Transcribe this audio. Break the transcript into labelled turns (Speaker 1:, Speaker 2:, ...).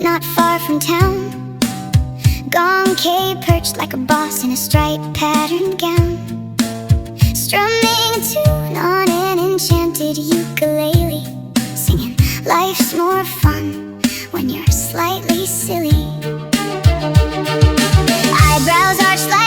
Speaker 1: not far from town. Gong K perched like a boss in a striped patterned gown, strumming a tune on an enchanted ukulele, singing, "Life's more fun when you're slightly silly." Eyebrows arched like